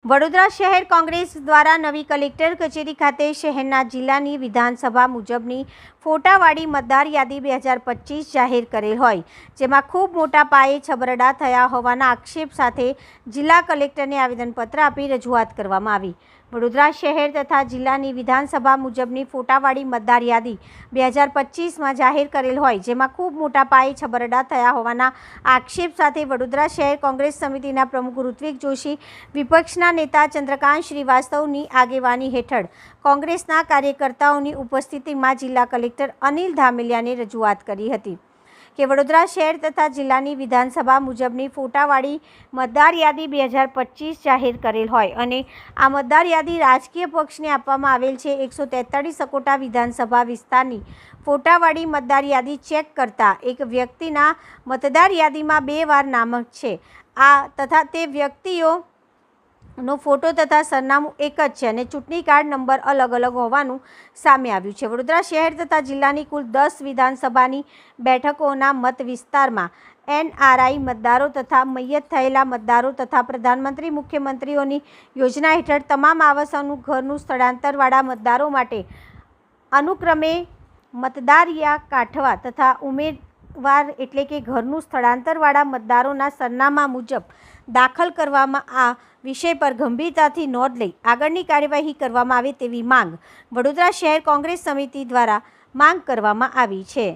વડોદરા શહેર કોંગ્રેસ દ્વારા નવી કલેક્ટર કચેરી ખાતે શહેરના જિલ્લાની વિધાનસભા મુજબની ફોટાવાળી મતદાર યાદી 2025 જાહેર કરેલ હોય, જેમાં ખૂબ મોટા પાયે છબરડા થયા હોવાના આક્ષેપ સાથે જિલ્લા કલેક્ટરને આવેદનપત્ર આપી રજૂઆત કરવામાં આવી। વડોદરા શહેર તથા જિલ્લાની વિધાનસભા મુજબની ફોટાવાળી મતદાર યાદી 2025માં જાહેર કરેલ હોય, જેમાં ખૂબ મોટા પાયે છબરડા થયા હોવાના આક્ષેપ સાથે વડોદરા શહેર કોંગ્રેસ સમિતિના પ્રમુખ ઋત્વિક જોશી, વિપક્ષના નેતા ચંદ્રકાંત શ્રીવાસ્તવની આગેવાની હેઠળ કોંગ્રેસના કાર્યકર્તાઓની ઉપસ્થિતિમાં જિલ્લા કલેક્ટર અનિલ ધામેલિયાને રજૂઆત કરી હતી કે વડોદરા શહેર તથા જિલ્લાની વિધાનસભા મુજબની ફોટાવાળી મતદાર યાદી 2025 જાહેર કરેલ હોય અને આ મતદાર યાદી રાજકીય પક્ષને આપવામાં આવેલ છે। 143 અકોટા વિધાનસભા વિસ્તારની ફોટાવાળી મતદાર યાદી ચેક કરતા એક વ્યક્તિના મતદાર યાદીમાં 2 વાર નામ છે તથા તે વ્યક્તિઓ નો ફોટો તથા સરનામું એક જ છે અને ચૂંટણી કાર્ડ નંબર અલગ અલગ હોવાનું સામે આવ્યું છે। વડોદરા શહેર તથા જિલ્લાની કુલ 10 વિધાનસભાની બેઠકોના મત વિસ્તારમાં NRI મતદારો તથા મૈયત થયેલા મતદારો તથા પ્રધાનમંત્રી મુખ્યમંત્રીઓની યોજના હેઠળ તમામ આવાસોનું ઘરનું સ્થળાંતરવાળા મતદારો માટે અનુક્રમે મતદારિયા કાઠવા તથા ઉમેદવાર એટલે કે ઘરનું સ્થળાંતરવાળા મતદારોના સરનામા મુજબ દાખલ કરવામાં આ વિષય પર ગંભીરતાથી નોંધ લઈ આગળની કાર્યવાહી કરવામાં આવે તેવી માંગ વડોદરા શહેર કોંગ્રેસ સમિતિ દ્વારા માંગ કરવામાં આવી છે।